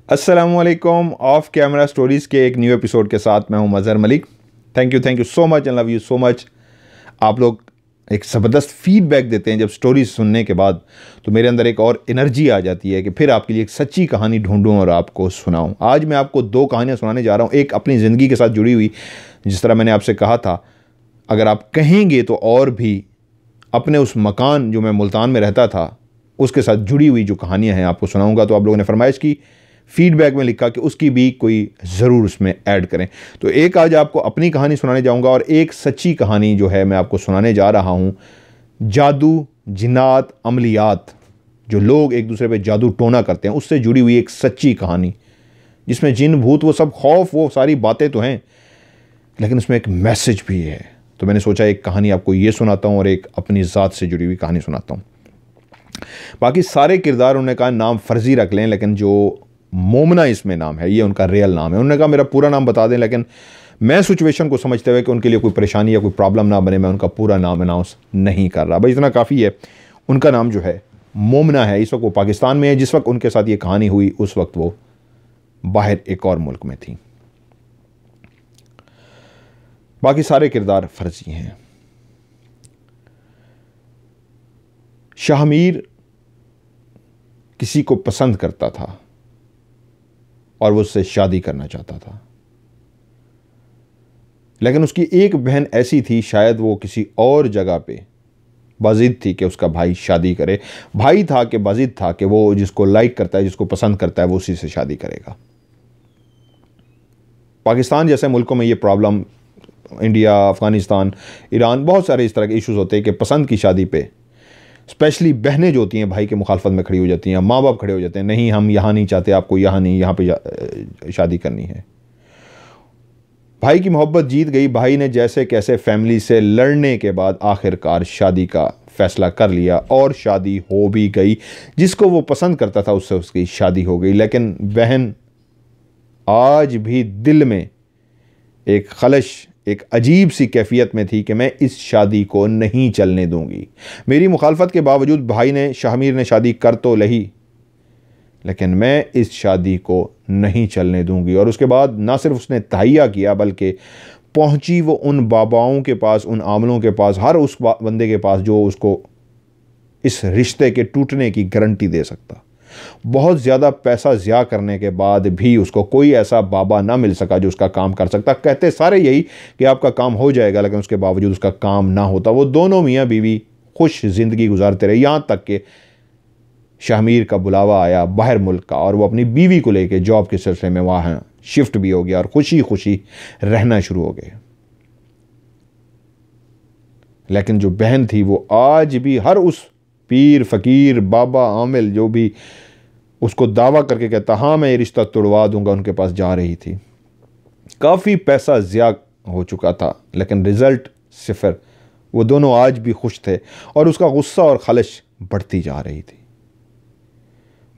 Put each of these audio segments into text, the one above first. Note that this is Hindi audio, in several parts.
अस्सलामुअलैकुम। ऑफ कैमरा स्टोरीज़ के एक न्यू एपिसोड के साथ मैं हूं Mazhar Malik. Thank you so much and love you so much. आप लोग एक ज़बरदस्त फीडबैक देते हैं जब स्टोरीज सुनने के बाद, तो मेरे अंदर एक और एनर्जी आ जाती है कि फिर आपके लिए एक सच्ची कहानी ढूंढूं और आपको सुनाऊं। आज मैं आपको दो कहानियां सुनाने जा रहा हूं, एक अपनी ज़िंदगी के साथ जुड़ी हुई, जिस तरह मैंने आपसे कहा था अगर आप कहेंगे तो और भी अपने उस मकान जो मैं मुल्तान में रहता था उसके साथ जुड़ी हुई जो कहानियां हैं आपको सुनाऊंगा। तो आप लोगों ने फरमाइश की, फीडबैक में लिखा कि उसकी भी कोई ज़रूर उसमें ऐड करें। तो एक आज आपको अपनी कहानी सुनाने जाऊंगा और एक सच्ची कहानी जो है मैं आपको सुनाने जा रहा हूं। जादू, जिन्नात, अमलियात, जो लोग एक दूसरे पे जादू टोना करते हैं, उससे जुड़ी हुई एक सच्ची कहानी, जिसमें जिन भूत वो सब खौफ वो सारी बातें तो हैं, लेकिन उसमें एक मैसेज भी है। तो मैंने सोचा एक कहानी आपको ये सुनाता हूँ और एक अपनी ज़ात से जुड़ी हुई कहानी सुनाता हूँ। बाकी सारे किरदार उन्होंने कहा नाम फर्जी रख लें, लेकिन जो मोमना इसमें नाम है ये उनका रियल नाम है। उन्होंने कहा मेरा पूरा नाम बता दें, लेकिन मैं सिचुएशन को समझते हुए कि उनके लिए कोई परेशानी या कोई प्रॉब्लम ना बने, मैं उनका पूरा नाम अनाउंस नहीं कर रहा। भाई इतना काफ़ी है। उनका नाम जो है मोमना है। इस वक्त वो पाकिस्तान में है। जिस वक्त उनके साथ ये कहानी हुई उस वक्त वो बाहर एक और मुल्क में थी। बाकी सारे किरदार फर्जी हैं। शाहमीर किसी को पसंद करता था और वो उससे शादी करना चाहता था, लेकिन उसकी एक बहन ऐसी थी, शायद वो किसी और जगह पे बाजिद थी कि उसका भाई शादी करे। भाई था कि बाजिद था कि वो जिसको लाइक करता है, जिसको पसंद करता है, वो उसी से शादी करेगा। पाकिस्तान जैसे मुल्कों में ये प्रॉब्लम, इंडिया, अफगानिस्तान, ईरान, बहुत सारे इस तरह के इश्यूज होते हैं कि पसंद की शादी पे स्पेशली बहनें जो होती हैं भाई के मुखालफत में खड़ी हो जाती हैं, माँ बाप खड़े हो जाते हैं, नहीं हम यहाँ नहीं चाहते, आपको यहाँ नहीं, यहाँ पे शादी करनी है। भाई की मोहब्बत जीत गई। भाई ने जैसे कैसे फैमिली से लड़ने के बाद आखिरकार शादी का फैसला कर लिया और शादी हो भी गई। जिसको वो पसंद करता था उससे उसकी शादी हो गई, लेकिन बहन आज भी दिल में एक खलश, एक अजीब सी कैफियत में थी कि मैं इस शादी को नहीं चलने दूंगी। मेरी मुखालफत के बावजूद भाई ने, शाहमीर ने शादी कर तो लही, लेकिन मैं इस शादी को नहीं चलने दूंगी। और उसके बाद ना सिर्फ उसने तहैया किया, बल्कि पहुंची वो उन बाबाओं के पास, उन आमलों के पास, हर उस बंदे के पास जो उसको इस रिश्ते के टूटने की गारंटी दे सकता। बहुत ज़्यादा पैसा ज़िया करने के बाद भी उसको कोई ऐसा बाबा ना मिल सका जो उसका काम कर सकता। कहते सारे यही कि आपका काम हो जाएगा, लेकिन उसके बावजूद उसका काम ना होता। वो दोनों मियाँ बीवी खुश ज़िंदगी गुजारते रहे, यहाँ तक कि शाहमीर का बुलावा आया बाहर मुल्क का और वो अपनी बीवी को लेकर जॉब के सिलसिले में वहाँ शिफ्ट भी हो गया और खुशी खुशी रहना शुरू हो गए। लेकिन जो बहन थी वो आज भी हर उस पीर, फ़कीर, बाबा, आमिल जो भी उसको दावा करके कहता हाँ मैं ये रिश्ता तोड़वा दूंगा, उनके पास जा रही थी। काफ़ी पैसा ज़िया हो चुका था, लेकिन रिज़ल्ट सिफर। वो दोनों आज भी खुश थे और उसका गुस्सा और खलश बढ़ती जा रही थी।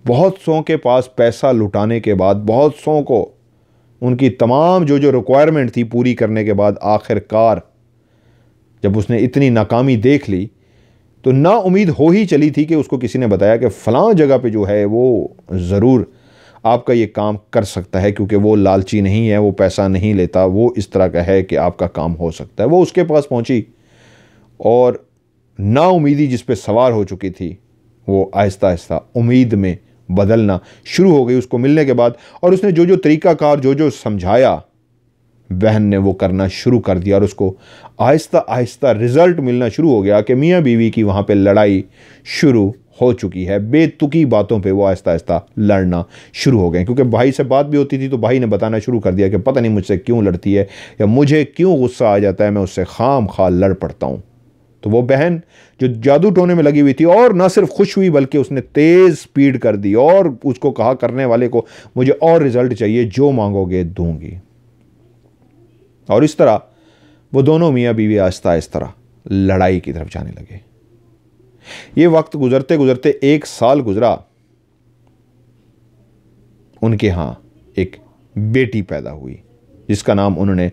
बहुत सौ के पास पैसा लुटाने के बाद, बहुत सौ को उनकी तमाम जो जो रिक्वायरमेंट थी पूरी करने के बाद, आखिरकार जब उसने इतनी नाकामी देख ली तो ना उम्मीद हो ही चली थी कि उसको किसी ने बताया कि फ़लाँ जगह पे जो है वो ज़रूर आपका ये काम कर सकता है, क्योंकि वो लालची नहीं है, वो पैसा नहीं लेता, वो इस तरह का है कि आपका काम हो सकता है। वो उसके पास पहुंची और ना उम्मीदी जिस पे सवार हो चुकी थी वो आहिस्ता आहिस्ता उम्मीद में बदलना शुरू हो गई उसको मिलने के बाद। और उसने जो जो तरीक़ाकार, जो जो समझाया, बहन ने वो करना शुरू कर दिया और उसको आहिस्ता आहिस्ता रिज़ल्ट मिलना शुरू हो गया कि मियाँ बीवी की वहाँ पे लड़ाई शुरू हो चुकी है। बेतुकी बातों पे वो आहिस्ता आहिस्ता लड़ना शुरू हो गए, क्योंकि भाई से बात भी होती थी तो भाई ने बताना शुरू कर दिया कि पता नहीं मुझसे क्यों लड़ती है या मुझे क्यों गुस्सा आ जाता है, मैं उससे खाम खा लड़ पड़ता हूँ। तो वो बहन जो जादू टोने में लगी हुई थी और ना सिर्फ खुश हुई बल्कि उसने तेज़ स्पीड कर दी और उसको कहा करने वाले को मुझे और रिज़ल्ट चाहिए, जो मांगोगे दूंगी। और इस तरह वो दोनों मियाँ बीवी आहिस्ता आहिस्ता लड़ाई की तरफ जाने लगे। ये वक्त गुजरते गुजरते 1 साल गुजरा। उनके यहाँ एक बेटी पैदा हुई जिसका नाम उन्होंने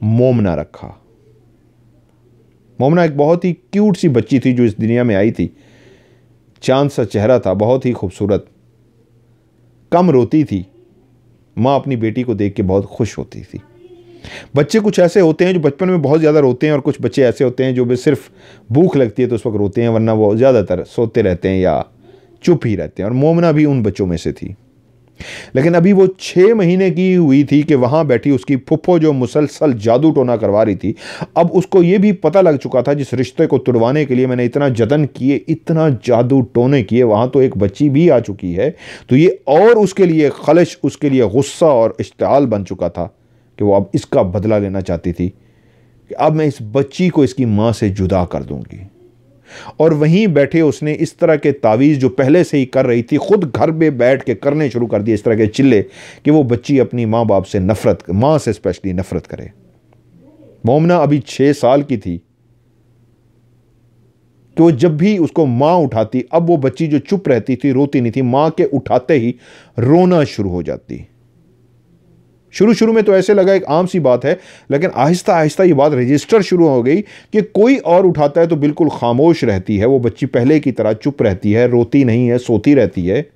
मोमना रखा। मोमना एक बहुत ही क्यूट सी बच्ची थी जो इस दुनिया में आई थी। चांद सा चेहरा था, बहुत ही खूबसूरत। कम रोती थी, माँ अपनी बेटी को देख के बहुत खुश होती थी। बच्चे कुछ ऐसे होते हैं जो बचपन में बहुत ज़्यादा रोते हैं, और कुछ बच्चे ऐसे होते हैं जो भी सिर्फ भूख लगती है तो उस वक्त रोते हैं, वरना वो ज़्यादातर सोते रहते हैं या चुप ही रहते हैं। और मोमना भी उन बच्चों में से थी। लेकिन अभी वो 6 महीने की हुई थी कि वहाँ बैठी उसकी फुफ्फो जो मुसलसल जादू टोना करवा रही थी। अब उसको ये भी पता लग चुका था, जिस रिश्ते को तुड़वाने के लिए मैंने इतना जतन किए, इतना जादू टोने किए, वहाँ तो एक बच्ची भी आ चुकी है। तो ये और उसके लिए खलश, उसके लिए गुस्सा और इश्तिआल बन चुका था कि वो अब इसका बदला लेना चाहती थी कि अब मैं इस बच्ची को इसकी माँ से जुदा कर दूंगी। और वहीं बैठे उसने इस तरह के तावीज़ जो पहले से ही कर रही थी, खुद घर में बैठ के करने शुरू कर दिए, इस तरह के चिल्ले कि वो बच्ची अपनी माँ बाप से नफरत, माँ से स्पेशली नफरत करे। मोमना अभी 6 साल की थी, तो जब भी उसको माँ उठाती, अब वो बच्ची जो चुप रहती थी, रोती नहीं थी, माँ के उठाते ही रोना शुरू हो जाती। शुरू में तो ऐसे लगा एक आम सी बात है, लेकिन आहिस्ता आहिस्ता ये बात रजिस्टर शुरू हो गई कि कोई और उठाता है तो बिल्कुल खामोश रहती है, वो बच्ची पहले की तरह चुप रहती है, रोती नहीं है, सोती रहती है।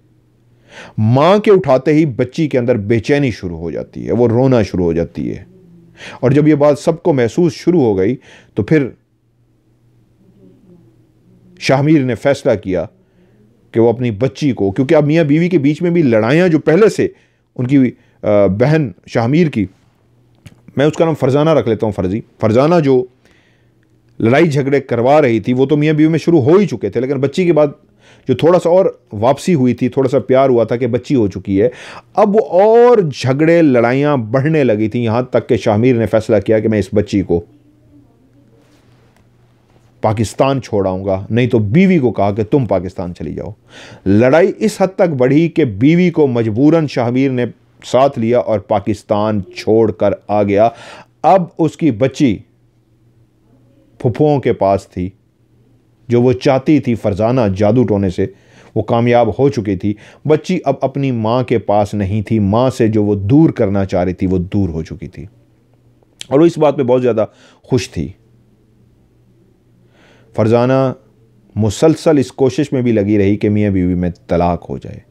मां के उठाते ही बच्ची के अंदर बेचैनी शुरू हो जाती है, वो रोना शुरू हो जाती है। और जब ये बात सबको महसूस शुरू हो गई तो फिर शाहमीर ने फैसला किया कि वो अपनी बच्ची को, क्योंकि अब मियाँ बीवी के बीच में भी लड़ाइयाँ जो पहले से उनकी बहन शाहमीर की, मैं उसका नाम फरजाना रख लेता हूँ, फरजाना जो लड़ाई झगड़े करवा रही थी वो तो मियाँ बीवी में शुरू हो ही चुके थे, लेकिन बच्ची के बाद जो थोड़ा सा और वापसी हुई थी, थोड़ा सा प्यार हुआ था कि बच्ची हो चुकी है, अब वो और झगड़े लड़ाइयाँ बढ़ने लगी थी। यहाँ तक कि शाहमीर ने फैसला किया कि मैं इस बच्ची को पाकिस्तान छोड़ाऊंगा, नहीं तो बीवी को कहा कि तुम पाकिस्तान चली जाओ। लड़ाई इस हद तक बढ़ी कि बीवी को मजबूरन शाहमीर ने साथ लिया और पाकिस्तान छोड़कर आ गया। अब उसकी बच्ची फुफ्फुओं के पास थी, जो वो चाहती थी फरजाना जादू टोने से वो कामयाब हो चुकी थी। बच्ची अब अपनी माँ के पास नहीं थी, माँ से जो वो दूर करना चाह रही थी वो दूर हो चुकी थी, और वो इस बात पे बहुत ज़्यादा खुश थी। फरजाना मुसलसल इस कोशिश में भी लगी रही कि मियाँ बीवी में तलाक हो जाए।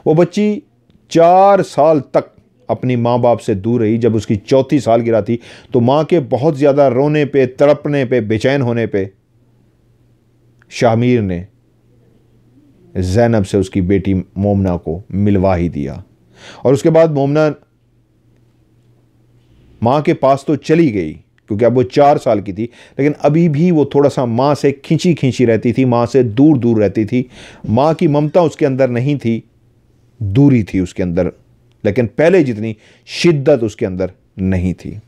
वो बच्ची 4 साल तक अपनी माँ बाप से दूर रही। जब उसकी 4थी सालगिरह थी तो माँ के बहुत ज़्यादा रोने पे, तड़पने पे, बेचैन होने पे शाहमीर ने ज़ैनब से उसकी बेटी मोमना को मिलवा ही दिया। और उसके बाद मोमना माँ के पास तो चली गई, क्योंकि अब वो 4 साल की थी, लेकिन अभी भी वो थोड़ा सा माँ से खींची खींची रहती थी, माँ से दूर दूर रहती थी। माँ की ममता उसके अंदर नहीं थी, दूरी थी उसके अंदर, लेकिन पहले जितनी शिद्दत उसके अंदर नहीं थी।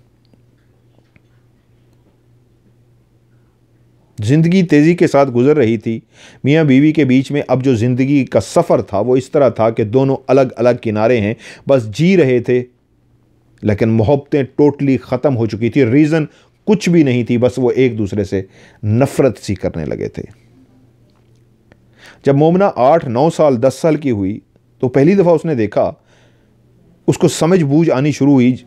जिंदगी तेजी के साथ गुजर रही थी। मियाँ बीवी के बीच में अब जो जिंदगी का सफ़र था वो इस तरह था कि दोनों अलग अलग किनारे हैं, बस जी रहे थे, लेकिन मोहब्बतें टोटली ख़त्म हो चुकी थी। रीज़न कुछ भी नहीं थी, बस वो एक दूसरे से नफ़रत सी करने लगे थे। जब मोमना 8, 9 साल, 10 साल की हुई तो पहली दफ़ा उसने देखा, उसको समझ बूझ आनी शुरू हुई।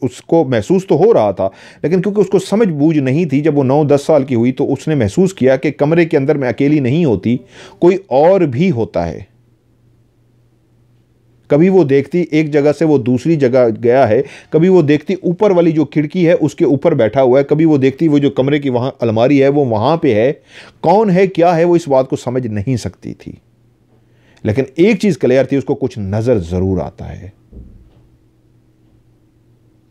उसको महसूस तो हो रहा था, लेकिन क्योंकि उसको समझ बूझ नहीं थी, जब वो 9-10 साल की हुई तो उसने महसूस किया कि कमरे के अंदर मैं अकेली नहीं होती, कोई और भी होता है। कभी वो देखती एक जगह से वो दूसरी जगह गया है, कभी वो देखती ऊपर वाली जो खिड़की है उसके ऊपर बैठा हुआ है, कभी वो देखती वो जो कमरे की वहाँ अलमारी है वो वहाँ पे है। कौन है, क्या है, वो इस बात को समझ नहीं सकती थी, लेकिन एक चीज़ क्लियर थी, उसको कुछ नज़र ज़रूर आता है।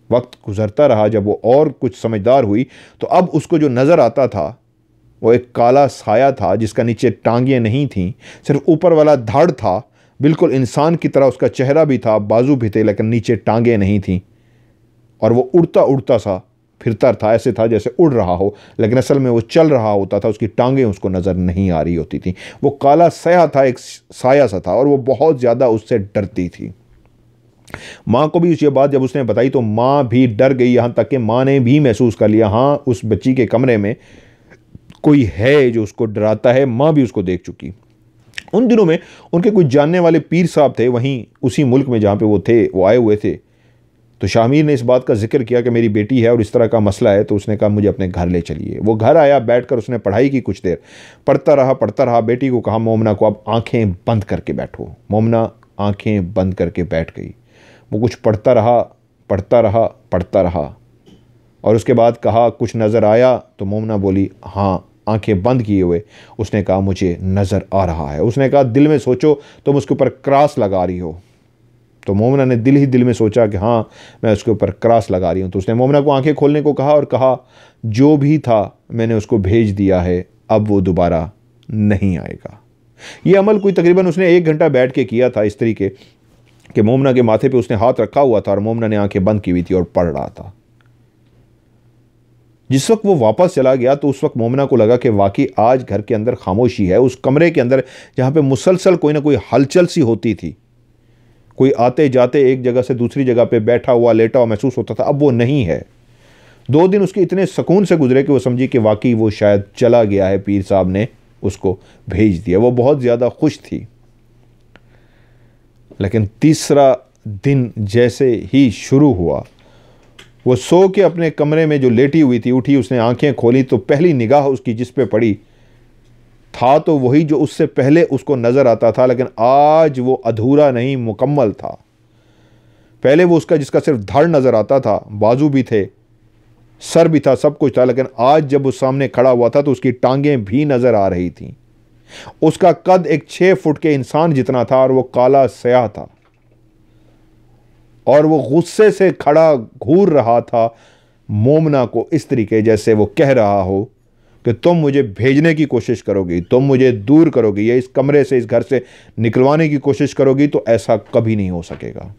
वक्त गुजरता रहा, जब वो और कुछ समझदार हुई तो अब उसको जो नज़र आता था वो एक काला साया था, जिसका नीचे टांगियाँ नहीं थीं, सिर्फ ऊपर वाला धड़ था। बिल्कुल इंसान की तरह उसका चेहरा भी था, बाजू भी थे, लेकिन नीचे टांगें नहीं थीं, और वो उड़ता उड़ता सा फिरता था। ऐसे था जैसे उड़ रहा हो, लेकिन असल में वो चल रहा होता था, उसकी टांगें उसको नज़र नहीं आ रही होती थी। वो काला साया था, एक साया सा था, और वो बहुत ज़्यादा उससे डरती थी। माँ को भी ये बात जब उसने बताई तो माँ भी डर गई, यहाँ तक कि माँ ने भी महसूस कर लिया, हाँ उस बच्ची के कमरे में कोई है जो उसको डराता है। माँ भी उसको देख चुकी। उन दिनों में उनके कुछ जानने वाले पीर साहब थे वहीं उसी मुल्क में जहाँ पे वो थे, वो आए हुए थे। तो शाहमीर ने इस बात का जिक्र किया कि मेरी बेटी है और इस तरह का मसला है, तो उसने कहा मुझे अपने घर ले चलिए। वो घर आया, बैठकर उसने पढ़ाई की, कुछ देर पढ़ता रहा। बेटी को कहा मोमना को अब आंखें बंद करके बैठो। मोमना आंखें बंद करके बैठ गई। वो कुछ पढ़ता रहा, पढ़ता रहा, पढ़ता रहा, और उसके बाद कहा कुछ नज़र आया? तो मोमना बोली हाँ, आंखें बंद किए हुए उसने कहा मुझे नज़र आ रहा है। उसने कहा दिल में सोचो तुम उसके ऊपर क्रॉस लगा रही हो। तो मोमना ने दिल ही दिल में सोचा कि हाँ, मैं उसके ऊपर क्रॉस लगा रही हूँ। तो उसने मोमना को आंखें खोलने को कहा और कहा जो भी था मैंने उसको भेज दिया है, अब वो दोबारा नहीं आएगा। ये अमल कोई तकरीबन उसने 1 घंटा बैठ के किया था, इस तरीके कि मोमना के माथे पे उसने हाथ रखा हुआ था और मोमना ने आंखें बंद की हुई थी और पढ़ रहा था। जिस वक्त वो वापस चला गया तो उस वक्त मोमना को लगा कि वाकई आज घर के अंदर खामोशी है। उस कमरे के अंदर जहाँ पे मुसलसल कोई ना कोई हलचल सी होती थी, कोई आते जाते एक जगह से दूसरी जगह पे बैठा हुआ लेटा हुआ महसूस होता था, अब वो नहीं है। 2 दिन उसके इतने सुकून से गुजरे कि वो समझी कि वाकई वो शायद चला गया है, पीर साहब ने उसको भेज दिया। वो बहुत ज़्यादा खुश थी। लेकिन तीसरा दिन जैसे ही शुरू हुआ, वो सो के अपने कमरे में जो लेटी हुई थी उठी, उसने आंखें खोली तो पहली निगाह उसकी जिस पे पड़ी था तो वही जो उससे पहले उसको नज़र आता था, लेकिन आज वो अधूरा नहीं, मुकम्मल था। पहले वो उसका जिसका सिर्फ धड़ नज़र आता था, बाजू भी थे, सर भी था, सब कुछ था, लेकिन आज जब वो सामने खड़ा हुआ था तो उसकी टांगें भी नज़र आ रही थीं। उसका कद एक 6 फुट के इंसान जितना था और वो काला स्याह था और वो गुस्से से खड़ा घूर रहा था मोमना को इस तरीके जैसे वो कह रहा हो कि तुम मुझे भेजने की कोशिश करोगी, तुम मुझे दूर करोगी, या इस कमरे से, इस घर से निकलवाने की कोशिश करोगी तो ऐसा कभी नहीं हो सकेगा।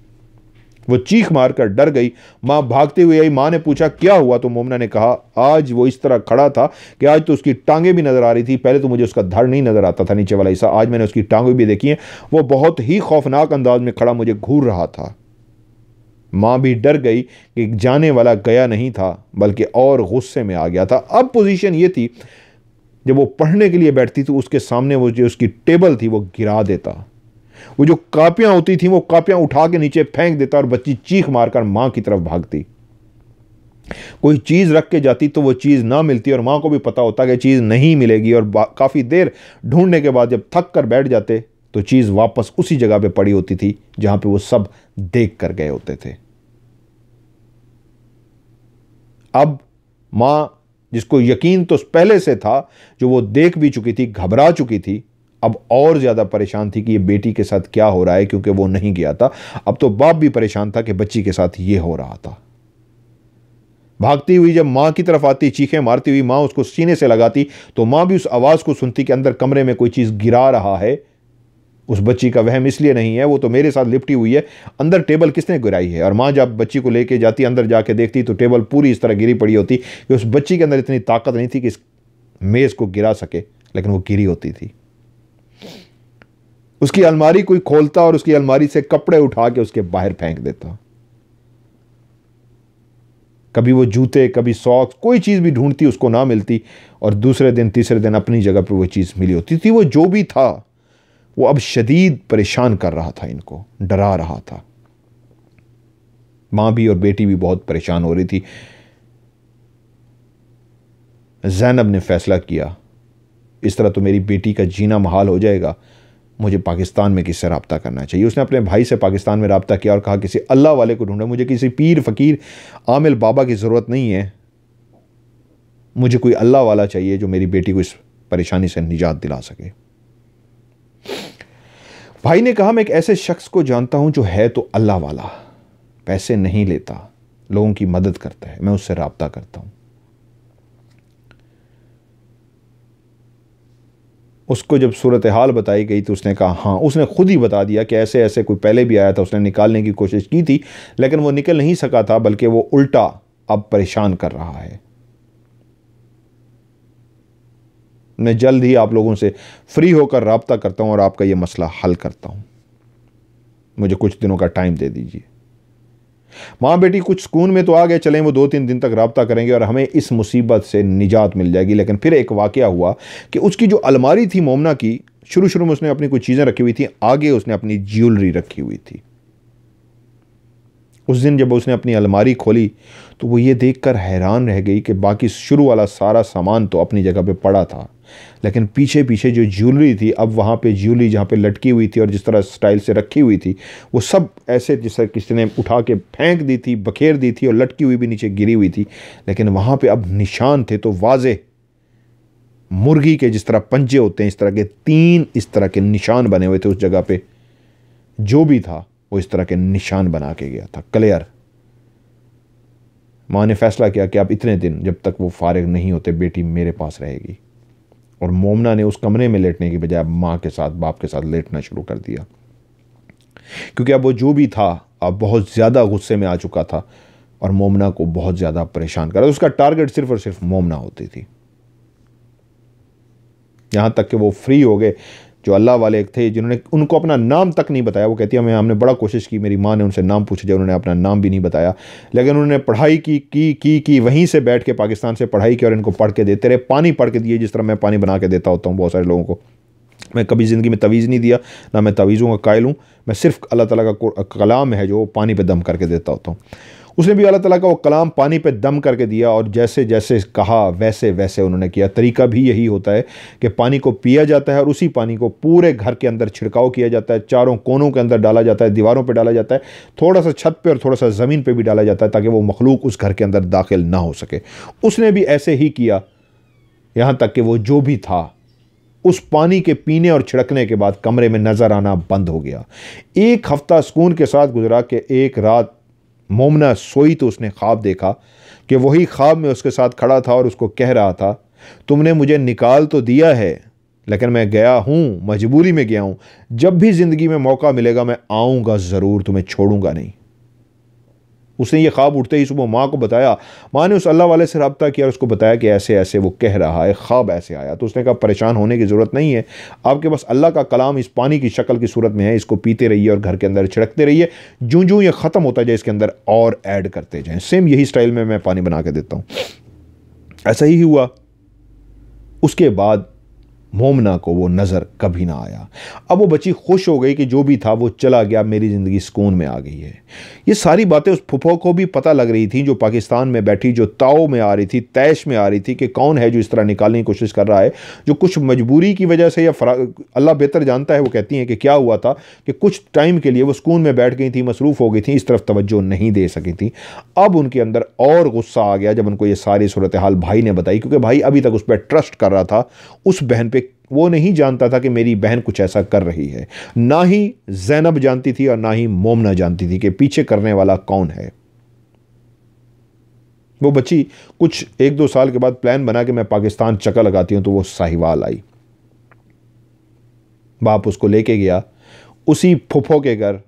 वो चीख मारकर डर गई। माँ भागते हुए आई। माँ ने पूछा क्या हुआ? तो मोमना ने कहा आज वो इस तरह खड़ा था कि आज तो उसकी टांगें भी नज़र आ रही थी। पहले तो मुझे उसका धड़ नहीं नज़र आता था, नीचे वाला हिस्सा, आज मैंने उसकी टांगें भी देखी हैं। वो बहुत ही खौफनाक अंदाज में खड़ा मुझे घूर रहा था। माँ भी डर गई कि जाने वाला गया नहीं था बल्कि और गुस्से में आ गया था। अब पोजीशन ये थी, जब वो पढ़ने के लिए बैठती तो उसके सामने वो जो उसकी टेबल थी वो गिरा देता। वो जो कापियां होती थी वो कापियां उठा के नीचे फेंक देता और बच्ची चीख मारकर मां की तरफ भागती। कोई चीज रख के जाती तो वो चीज ना मिलती और मां को भी पता होता कि चीज नहीं मिलेगी, और काफी देर ढूंढने के बाद जब थक कर बैठ जाते तो चीज वापस उसी जगह पे पड़ी होती थी जहां पे वो सब देख कर गए होते थे। अब मां, जिसको यकीन तो पहले से था, जो वो देख भी चुकी थी, घबरा चुकी थी, अब और ज्यादा परेशान थी कि ये बेटी के साथ क्या हो रहा है, क्योंकि वो नहीं गया था। अब तो बाप भी परेशान था कि बच्ची के साथ ये हो रहा था। भागती हुई जब मां की तरफ आती, चीखें मारती हुई, मां उसको सीने से लगाती तो मां भी उस आवाज को सुनती कि अंदर कमरे में कोई चीज गिरा रहा है। उस बच्ची का वहम इसलिए नहीं है, वो तो मेरे साथ लिपटी हुई है, अंदर टेबल किसने गिराई है। और मां जब बच्ची को लेके जाती, अंदर जाके देखती तो टेबल पूरी इस तरह गिरी पड़ी होती कि उस बच्ची के अंदर इतनी ताकत नहीं थी कि इस मेज को गिरा सके, लेकिन वो गिरी होती थी। उसकी अलमारी कोई खोलता और उसकी अलमारी से कपड़े उठा के उसके बाहर फेंक देता। कभी वो जूते, कभी सॉक्स, कोई चीज भी ढूंढती उसको ना मिलती, और दूसरे दिन तीसरे दिन अपनी जगह पर वो चीज मिली होती थी। वो जो भी था वो अब शदीद परेशान कर रहा था, इनको डरा रहा था। मां भी और बेटी भी बहुत परेशान हो रही थी। ज़ैनब ने फैसला किया इस तरह तो मेरी बेटी का जीना महाल हो जाएगा, मुझे पाकिस्तान में किससे रब्ता करना चाहिए। उसने अपने भाई से पाकिस्तान में रब्ता किया और कहा किसी अल्लाह वाले को ढूंढो, मुझे किसी पीर फकीर आमिल बाबा की ज़रूरत नहीं है, मुझे कोई अल्लाह वाला चाहिए जो मेरी बेटी को इस परेशानी से निजात दिला सके। भाई ने कहा मैं एक ऐसे शख्स को जानता हूं जो है तो अल्लाह वाला, पैसे नहीं लेता, लोगों की मदद करता है, मैं उससे रब्ता करता हूं। उसको जब सूरत हाल बताई गई तो उसने कहा हाँ, उसने खुद ही बता दिया कि ऐसे ऐसे कोई पहले भी आया था, उसने निकालने की कोशिश की थी लेकिन वो निकल नहीं सका था, बल्कि वो उल्टा अब परेशान कर रहा है। मैं जल्द ही आप लोगों से फ्री होकर रब्ता करता हूं और आपका ये मसला हल करता हूं, मुझे कुछ दिनों का टाइम दे दीजिए। मां बेटी कुछ सुकून में तो आ गए, चलें वो 2-3 दिन तक रब्ता करेंगे और हमें इस मुसीबत से निजात मिल जाएगी। लेकिन फिर एक वाकया हुआ कि उसकी जो अलमारी थी मोमना की, शुरू में उसने अपनी कुछ चीज़ें रखी हुई थी, आगे उसने अपनी ज्वेलरी रखी हुई थी। उस दिन जब उसने अपनी अलमारी खोली तो वो ये देखकर हैरान रह गई कि बाकी शुरू वाला सारा सामान तो अपनी जगह पे पड़ा था, लेकिन पीछे पीछे जो ज्वेलरी थी, अब वहाँ पे ज्वेलरी जहाँ पे लटकी हुई थी और जिस तरह स्टाइल से रखी हुई थी, वो सब ऐसे जैसे किसी ने उठा के फेंक दी थी, बखेर दी थी, और लटकी हुई भी नीचे गिरी हुई थी। लेकिन वहाँ पे अब निशान थे तो वाज़े, मुर्गी के जिस तरह पंजे होते हैं इस तरह के 3 इस तरह के निशान बने हुए थे उस जगह पे। जो भी था वो इस तरह के निशान बना के गया था, क्लियर। माँ ने फैसला किया कि अब इतने दिन जब तक वो फारिग नहीं होते बेटी मेरे पास रहेगी। और मोमना ने उस कमरे में लेटने की बजाय माँ के साथ, बाप के साथ लेटना शुरू कर दिया, क्योंकि अब वो जो भी था अब बहुत ज़्यादा गुस्से में आ चुका था और मोमना को बहुत ज़्यादा परेशान कर रहा था। उसका टारगेट सिर्फ और सिर्फ मोमना होती थी। यहाँ तक कि वो फ्री हो गए, जो अल्लाह वाले थे जिन्होंने उनको अपना नाम तक नहीं बताया। वो कहती है हमने बड़ा कोशिश की, मेरी माँ ने उनसे नाम पूछा जाए, उन्होंने अपना नाम भी नहीं बताया, लेकिन उन्होंने पढ़ाई की वहीं से बैठ के पाकिस्तान से पढ़ाई की और इनको पढ़ के देते रहे, पानी पढ़ के दिए जिस तरह मैं पानी बना के देता होता हूँ बहुत सारे लोगों को। मैं कभी ज़िंदगी में तवीज़ नहीं दिया, ना मैं तवीज़ों का कायल हूँ, मैं सिर्फ अल्लाह ताला का कलाम है जो पानी पे दम करके देता होता हूँ। उसने भी अल्लाह ताला का वो कलाम पानी पे दम करके दिया और जैसे जैसे कहा वैसे वैसे उन्होंने किया। तरीका भी यही होता है कि पानी को पिया जाता है और उसी पानी को पूरे घर के अंदर छिड़काव किया जाता है, चारों कोनों के अंदर डाला जाता है, दीवारों पे डाला जाता है, थोड़ा सा छत पे और थोड़ा सा ज़मीन पे भी डाला जाता है ताकि वो मखलूक उस घर के अंदर दाखिल ना हो सके। उसने भी ऐसे ही किया, यहाँ तक कि वो जो भी था उस पानी के पीने और छिड़कने के बाद कमरे में नज़र आना बंद हो गया। 1 हफ्ता सुकून के साथ गुजरा कि एक रात मोमना सोई तो उसने ख्वाब देखा कि वही ख्वाब में उसके साथ खड़ा था और उसको कह रहा था तुमने मुझे निकाल तो दिया है लेकिन मैं गया हूँ, मजबूरी में गया हूँ, जब भी ज़िंदगी में मौका मिलेगा मैं आऊँगा ज़रूर, तुम्हें छोड़ूंगा नहीं। उसने ये ख्वाब उठते ही सुबह माँ को बताया। माँ ने उस अल्लाह वाले से रब्ता किया और उसको बताया कि ऐसे ऐसे वो कह रहा है, ख्वाब ऐसे आया। तो उसने कहा परेशान होने की ज़रूरत नहीं है, आपके पास अल्लाह का कलाम इस पानी की शक्ल की सूरत में है, इसको पीते रहिए और घर के अंदर छिड़कते रहिए, जूं जूं ये ख़त्म होता जाए इसके अंदर और ऐड करते जाएँ। सेम यही स्टाइल में मैं पानी बना के देता हूँ। ऐसा ही हुआ। उसके बाद मोमना को वो नज़र कभी ना आया। अब वो बच्ची खुश हो गई कि जो भी था वो चला गया, मेरी ज़िंदगी सुकून में आ गई है। ये सारी बातें उस फुफो को भी पता लग रही थी जो पाकिस्तान में बैठी, जो ताव में आ रही थी, तैश में आ रही थी कि कौन है जो इस तरह निकालने की कोशिश कर रहा है, जो कुछ मजबूरी की वजह से या अल्लाह बेहतर जानता है। वो कहती हैं कि क्या हुआ था कि कुछ टाइम के लिए वो सुकून में बैठ गई थी, मसरूफ़ हो गई थी, इस तरफ तवज्जो नहीं दे सकी थी। अब उनके अंदर और गुस्सा आ गया जब उनको ये सारी सूरत हाल भाई ने बताई, क्योंकि भाई अभी तक उस पर ट्रस्ट कर रहा था, उस बहन पे वो नहीं जानता था कि मेरी बहन कुछ ऐसा कर रही है। ना ही ज़ैनब जानती थी और ना ही मोमना जानती थी कि पीछे करने वाला कौन है। वो बच्ची कुछ 1-2 साल के बाद प्लान बना कि मैं पाकिस्तान चक्कर लगाती हूं, तो वो साहिवाल आई। बाप उसको लेके गया उसी फुफो के घर,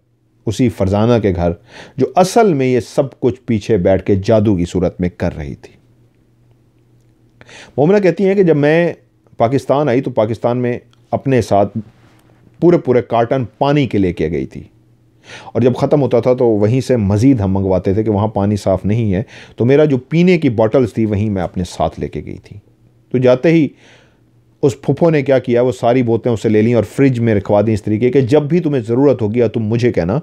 उसी फरजाना के घर, जो असल में ये सब कुछ पीछे बैठ के जादू की सूरत में कर रही थी। मोमना कहती हैं कि जब मैं पाकिस्तान आई तो पाकिस्तान में अपने साथ पूरे पूरे कार्टन पानी के लेके गई थी, और जब ख़त्म होता था तो वहीं से मज़ीद हम मंगवाते थे कि वहाँ पानी साफ़ नहीं है, तो मेरा जो पीने की बॉटल्स थी वहीं मैं अपने साथ लेके गई थी। तो जाते ही उस फुफो ने क्या किया, वो सारी बोतलें उससे ले लीं और फ्रिज में रखवा दी इस तरीके कि जब भी तुम्हें ज़रूरत होगी या तुम मुझे कहना,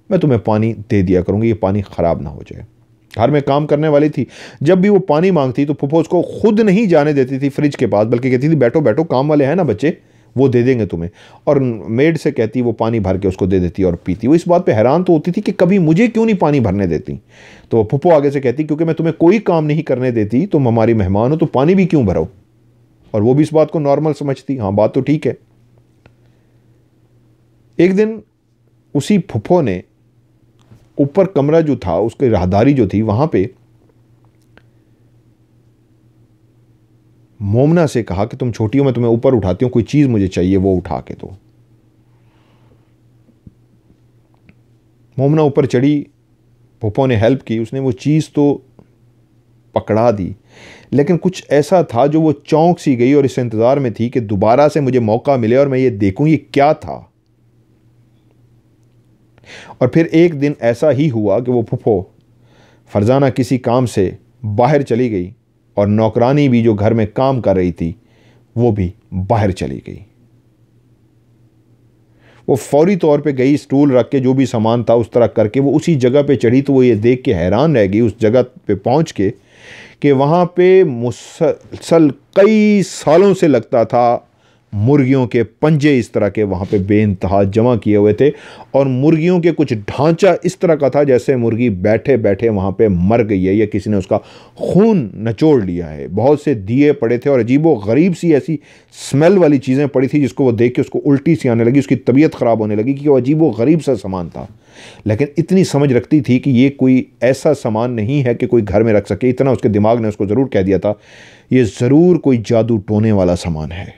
मैं तुम्हें पानी दे दिया करूँगी, ये पानी ख़राब ना हो जाए। घर में काम करने वाली थी, जब भी वो पानी मांगती तो फुफो उसको खुद नहीं जाने देती थी फ्रिज के पास, बल्कि कहती थी बैठो बैठो, काम वाले हैं ना बच्चे, वो दे देंगे तुम्हें। और मेड से कहती वो पानी भर के उसको दे देती और पीती। वो इस बात पे हैरान तो होती थी कि कभी मुझे क्यों नहीं पानी भरने देती। तो फुफो आगे से कहती क्योंकि मैं तुम्हें कोई काम नहीं करने देती, तुम हमारी मेहमान हो, तो पानी भी क्यों भरो। और वो भी इस बात को नॉर्मल समझती, हाँ बात तो ठीक है। एक दिन उसी फुफो ने ऊपर कमरा जो था, उसकी राहदारी जो थी, वहां पे मोमना से कहा कि तुम छोटी हो, मैं तुम्हें ऊपर उठाती हूं, कोई चीज मुझे चाहिए वो उठा के दो। मोमना ऊपर चढ़ी, फुफो ने हेल्प की, उसने वो चीज तो पकड़ा दी, लेकिन कुछ ऐसा था जो वो चौंक सी गई और इस इंतजार में थी कि दोबारा से मुझे मौका मिले और मैं ये देखूं ये क्या था। और फिर एक दिन ऐसा ही हुआ कि वो फुफो फरजाना किसी काम से बाहर चली गई और नौकरानी भी जो घर में काम कर रही थी वो भी बाहर चली गई। वो फौरी तौर पे गई, स्टूल रख के जो भी सामान था उस तरह करके वो उसी जगह पे चढ़ी। तो वो ये देख के हैरान रह गई उस जगह पे पहुंच के कि वहाँ पे मुसलसल कई सालों से लगता था मुर्गियों के पंजे इस तरह के वहाँ पे बेइंतहा जमा किए हुए थे, और मुर्गियों के कुछ ढांचा इस तरह का था जैसे मुर्गी बैठे बैठे वहाँ पे मर गई है या किसी ने उसका खून नचोड़ लिया है। बहुत से दिए पड़े थे और अजीबो गरीब सी ऐसी स्मेल वाली चीज़ें पड़ी थी जिसको वो देख के उसको उल्टी सी आने लगी, उसकी तबीयत ख़राब होने लगी कि वो अजीबो गरीब सा सामान था। लेकिन इतनी समझ रखती थी कि ये कोई ऐसा सामान नहीं है कि कोई घर में रख सके। इतना उसके दिमाग ने उसको ज़रूर कह दिया था, ये ज़रूर कोई जादू टोने वाला सामान है।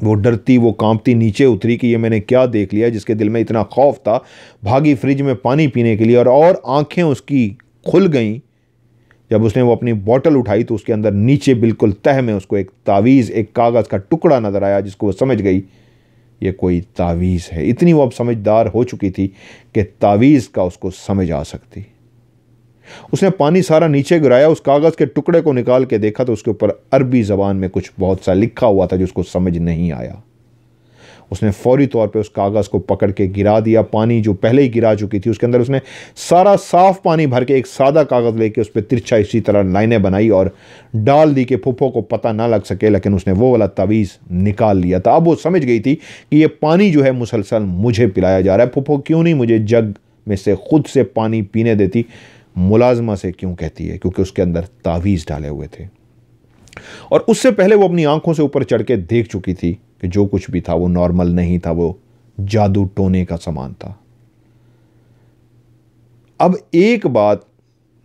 वो डरती, वो कांपती नीचे उतरी कि ये मैंने क्या देख लिया, जिसके दिल में इतना खौफ था। भागी फ्रिज में पानी पीने के लिए, और आंखें उसकी खुल गईं जब उसने वो अपनी बोतल उठाई तो उसके अंदर नीचे बिल्कुल तह में उसको एक तावीज़, एक कागज़ का टुकड़ा नज़र आया, जिसको वो समझ गई ये कोई तावीज़ है। इतनी वो अब समझदार हो चुकी थी कि तावीज़ का उसको समझ आ सकती। उसने पानी सारा नीचे गिराया, उस कागज़ के टुकड़े को निकाल के देखा तो उसके ऊपर अरबी ज़बान में कुछ बहुत सा लिखा हुआ था जो उसको समझ नहीं आया। उसने फौरी तौर पे उस कागज़ को पकड़ के गिरा दिया। पानी जो पहले ही गिरा चुकी थी उसके अंदर उसने सारा साफ़ पानी भर के एक सादा कागज़ लेके उस पर तिरछा इसी तरह लाइनें बनाई और डाल दी कि फुफ्फो को पता ना लग सके। लेकिन उसने वो वाला तावीज़ निकाल लिया था। अब वो समझ गई थी कि ये पानी जो है मुसलसल मुझे पिलाया जा रहा है। फुफ्फो क्यों नहीं मुझे जग में से खुद से पानी पीने देती, मुलाजमा से क्यों कहती है? क्योंकि उसके अंदर तावीज़ डाले हुए थे। और उससे पहले वो अपनी आंखों से ऊपर चढ़ के देख चुकी थी कि जो कुछ भी था वो नॉर्मल नहीं था, वो जादू टोने का सामान था। अब एक बात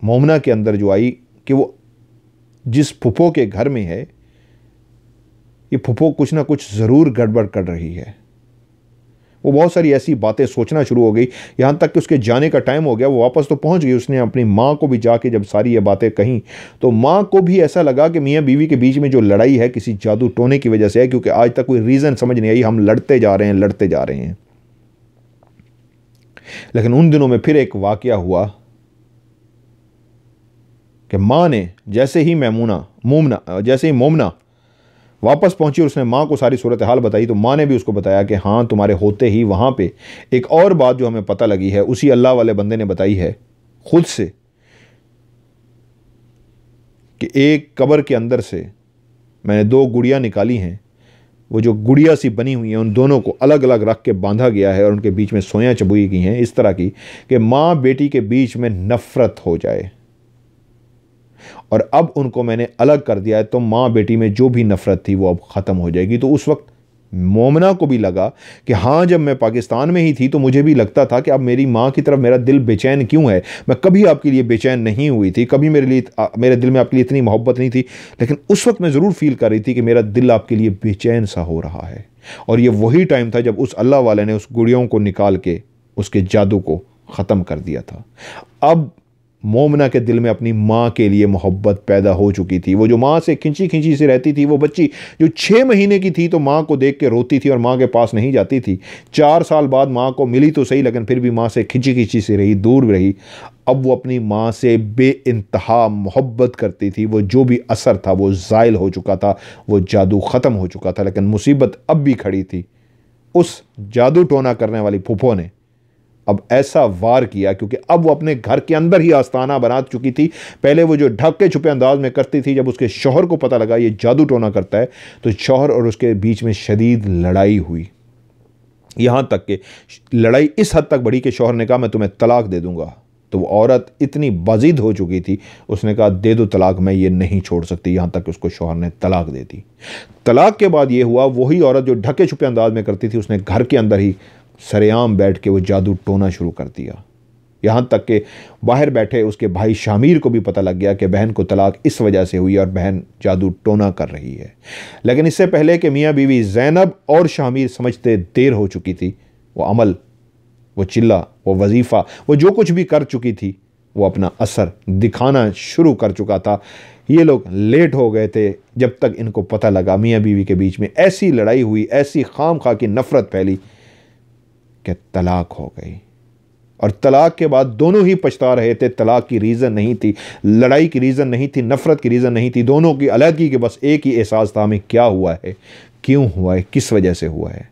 मोमना के अंदर जो आई कि वो जिस फुफो के घर में है, ये फुफो कुछ ना कुछ ज़रूर गड़बड़ कर रही है। वो बहुत सारी ऐसी बातें सोचना शुरू हो गई, यहाँ तक कि उसके जाने का टाइम हो गया। वो वापस तो पहुँच गई। उसने अपनी माँ को भी जाके जब सारी ये बातें कहीं तो माँ को भी ऐसा लगा कि मियाँ बीवी के बीच में जो लड़ाई है किसी जादू टोने की वजह से है, क्योंकि आज तक कोई रीज़न समझ नहीं आई, हम लड़ते जा रहे हैं लड़ते जा रहे हैं। लेकिन उन दिनों में फिर एक वाक़या हुआ कि माँ ने जैसे ही मोमना वापस पहुंची और उसने माँ को सारी सूरत हाल बताई तो माँ ने भी उसको बताया कि हाँ, तुम्हारे होते ही वहाँ पे एक और बात जो हमें पता लगी है, उसी अल्लाह वाले बंदे ने बताई है खुद से, कि एक कब्र के अंदर से मैंने 2 गुड़िया निकाली हैं। वो जो गुड़िया सी बनी हुई हैं उन दोनों को अलग अलग रख के बांधा गया है और उनके बीच में सोयां चबुई गई हैं इस तरह की कि माँ बेटी के बीच में नफ़रत हो जाए। और अब उनको मैंने अलग कर दिया है तो माँ बेटी में जो भी नफ़रत थी वो अब ख़त्म हो जाएगी। तो उस वक्त मोमना को भी लगा कि हाँ, जब मैं पाकिस्तान में ही थी तो मुझे भी लगता था कि अब मेरी माँ की तरफ मेरा दिल बेचैन क्यों है। मैं कभी आपके लिए बेचैन नहीं हुई थी, कभी मेरे दिल में आपके लिए इतनी मोहब्बत नहीं थी, लेकिन उस वक्त मैं ज़रूर फील कर रही थी कि मेरा दिल आपके लिए बेचैन सा हो रहा है। और ये वही टाइम था जब उस अल्लाह वाले ने उस गुड़ियों को निकाल के उसके जादू को ख़त्म कर दिया था। अब मोमना के दिल में अपनी माँ के लिए मोहब्बत पैदा हो चुकी थी। वो जो माँ से खिंची खिंची सी रहती थी, वो बच्ची जो 6 महीने की थी तो माँ को देख के रोती थी और माँ के पास नहीं जाती थी। 4 साल बाद माँ को मिली तो सही, लेकिन फिर भी माँ से खिंची खिंची सी रही, दूर रही। अब वो अपनी माँ से बेइंतहा मोहब्बत करती थी। वो जो भी असर था वो ज़ाइल हो चुका था, वो जादू ख़त्म हो चुका था। लेकिन मुसीबत अब भी खड़ी थी। उस जादू टोना करने वाली फूफो ने अब ऐसा वार किया, क्योंकि अब वो अपने घर के अंदर ही आस्ताना बना चुकी थी। पहले वो जो ढके छुपे अंदाज में करती थी, जब उसके शौहर को पता लगा ये जादू टोना करता है तो शौहर और उसके बीच में शदीद लड़ाई हुई। यहाँ तक कि लड़ाई इस हद तक बढ़ी कि शौहर ने कहा मैं तुम्हें तलाक दे दूंगा। तो वो औरत इतनी बाजिद हो चुकी थी, उसने कहा दे दो तलाक, मैं ये नहीं छोड़ सकती। यहाँ तक कि उसको शौहर ने तलाक दे दी। तलाक के बाद ये हुआ, वही औरत जो ढके छुपे अंदाज में करती थी उसने घर के अंदर ही सरेआम बैठ के वो जादू टोना शुरू कर दिया। यहाँ तक कि बाहर बैठे उसके भाई शामिर को भी पता लग गया कि बहन को तलाक इस वजह से हुई और बहन जादू टोना कर रही है। लेकिन इससे पहले कि मियाँ बीवी ज़ैनब और शामिर समझते देर हो चुकी थी, वो अमल, वो चिल्ला, वो वजीफ़ा, वो जो कुछ भी कर चुकी थी वो अपना असर दिखाना शुरू कर चुका था। ये लोग लेट हो गए थे जब तक इनको पता लगा मियाँ बीवी के बीच में ऐसी लड़ाई हुई, ऐसी खाम खा की नफ़रत फैली कि तलाक हो गई। और तलाक के बाद दोनों ही पछता रहे थे। तलाक की रीज़न नहीं थी, लड़ाई की रीज़न नहीं थी, नफ़रत की रीज़न नहीं थी, दोनों की अलहदगी के बस एक ही एहसास था, हमें क्या हुआ है, क्यों हुआ है, किस वजह से हुआ है।